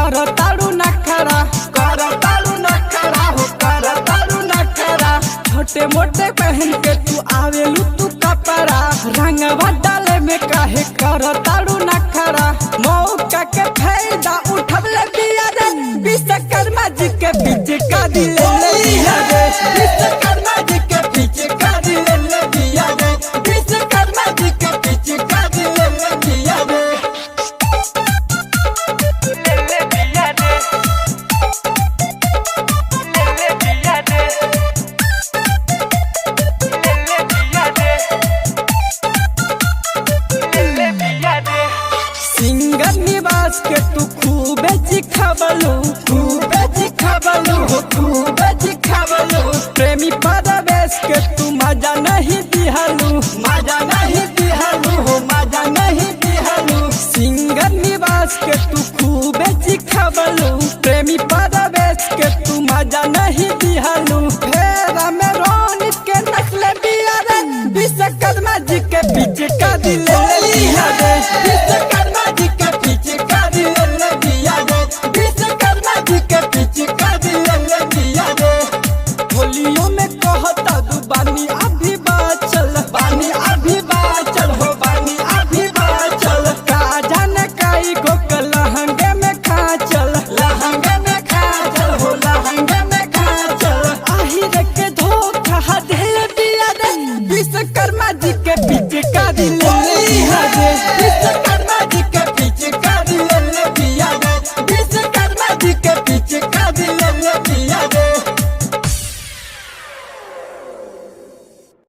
कर तारू नखरा हो कर तारू नखरा। छोटे मोटे पहन के तू आवेलू तू कपड़ा रंगवा डाले में काहे कर तारू नखरा। मौका के फायदा उठवले बिया रे विश्वकर्मा जी के पीछे का दिल ले लिया रे। विश्वकर्मा जी के पीछे का दिल ले लिया रे। विश्वकर्मा जी के पीछे का दिल ले लिया रे। सिंगर निवास के तू खूबे जिखाबलू प्रेमी परवेश के तू मजा नहीं दिहलू सिंगर निवास के तू खूबे जिखाबलू प्रेमी परवेश के तू मजा नहीं